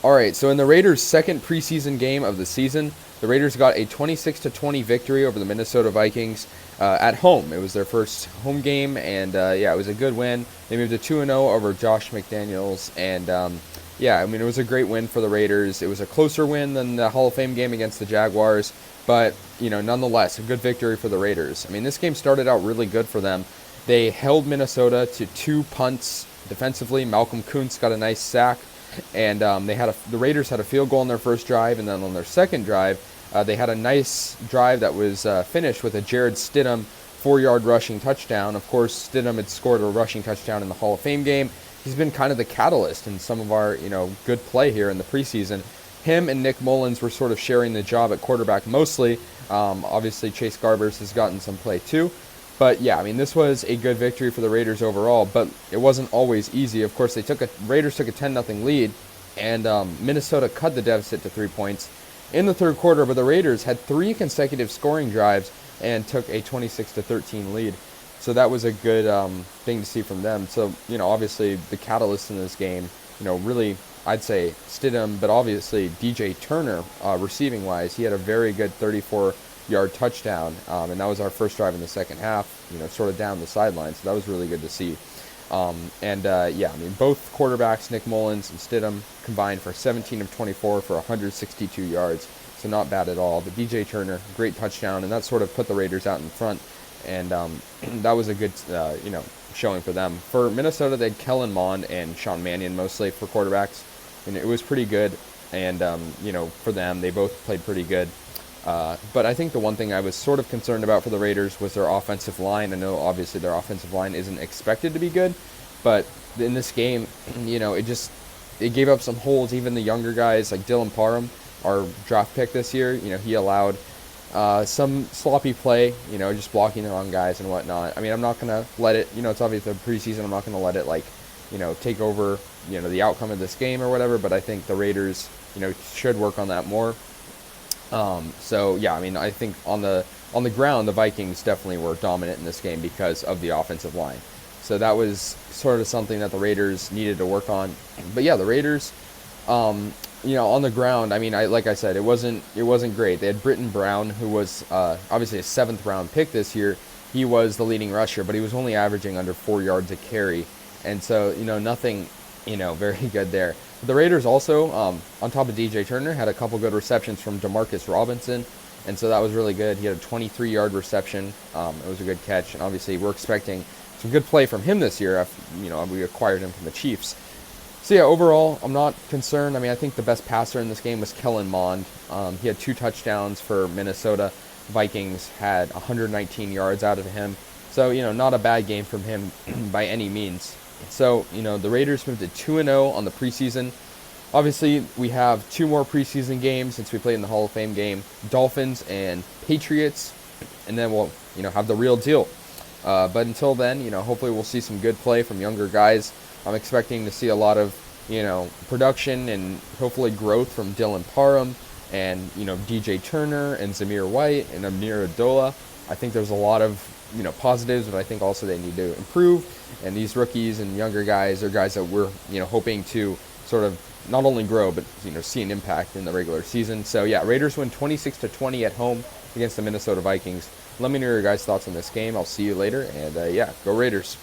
All right, so in the Raiders' second preseason game of the season, the Raiders got a 26-20 victory over the Minnesota Vikings at home. It was their first home game, and yeah, it was a good win. They moved to 2-0 over Josh McDaniels, and yeah, I mean, it was a great win for the Raiders. It was a closer win than the Hall of Fame game against the Jaguars, but, you know, nonetheless, a good victory for the Raiders. I mean, this game started out really good for them. They held Minnesota to 2 punts defensively. Malcolm Kuntz got a nice sack. And the Raiders had a field goal on their first drive, and then on their second drive, they had a nice drive that was finished with a Jared Stidham 4-yard rushing touchdown. Of course, Stidham had scored a rushing touchdown in the Hall of Fame game. He's been kind of the catalyst in some of our, you know, good play here in the preseason. Him and Nick Mullins were sort of sharing the job at quarterback mostly. Obviously, Chase Garbers has gotten some play too. But yeah, I mean, this was a good victory for the Raiders overall, but it wasn't always easy. Of course, Raiders took a 10-0 lead, and Minnesota cut the deficit to 3 points in the third quarter. But the Raiders had 3 consecutive scoring drives and took a 26-13 lead. So that was a good thing to see from them. So, you know, obviously the catalyst in this game, you know, really, I'd say Stidham, but obviously DJ Turner, receiving-wise, he had a very good 34-yard touchdown, and that was our first drive in the second half, you know, sort of down the sideline, so that was really good to see. Yeah, I mean, both quarterbacks, Nick Mullins and Stidham, combined for 17 of 24 for 162 yards, so not bad at all. But DJ Turner, great touchdown, and that sort of put the Raiders out in front, and that was a good, you know, showing for them. For Minnesota, they had Kellen Mond and Sean Mannion mostly for quarterbacks, and it was pretty good, and, you know, for them, they both played pretty good. But I think the one thing I was sort of concerned about for the Raiders was their offensive line. I know obviously their offensive line isn't expected to be good, but in this game, you know, it gave up some holes. Even the younger guys like Dylan Parham, our draft pick this year, you know, he allowed some sloppy play, you know, just blocking the wrong guys and whatnot. I mean, I'm not going to let it, you know, it's obviously the preseason. I'm not going to let it, like, you know, take over, you know, the outcome of this game or whatever, but I think the Raiders, you know, should work on that more. So yeah, I mean, I think on the ground, the Vikings definitely were dominant in this game because of the offensive line. So that was sort of something that the Raiders needed to work on. But yeah, the Raiders, you know, on the ground, I mean, like I said, it wasn't great. They had Britton Brown, who was obviously a 7th round pick this year. He was the leading rusher, but he was only averaging under 4 yards a carry, and so, you know, nothing, you know, very good there. The Raiders also, on top of DJ Turner, had a couple good receptions from Demarcus Robinson, and so that was really good. He had a 23-yard reception. It was a good catch, and obviously we're expecting some good play from him this year. You know, we acquired him from the Chiefs. So yeah, overall, I'm not concerned. I mean, I think the best passer in this game was Kellen Mond. He had 2 touchdowns for Minnesota. Vikings had 119 yards out of him. So, you know, not a bad game from him by any means. So, you know, the Raiders moved to 2-0 on the preseason. Obviously, we have 2 more preseason games since we played in the Hall of Fame game, Dolphins and Patriots, and then we'll, you know, have the real deal. But until then, you know, hopefully we'll see some good play from younger guys. I'm expecting to see a lot of, you know, production and hopefully growth from Dylan Parham and, you know, DJ Turner and Zamir White and Amir Adola. I think there's a lot of, you know, positives, but I think also they need to improve. And these rookies and younger guys are guys that we're, you know, hoping to sort of not only grow, but, you know, see an impact in the regular season. So yeah, Raiders win 26-20 at home against the Minnesota Vikings. Let me know your guys' thoughts on this game. I'll see you later, and yeah, go Raiders.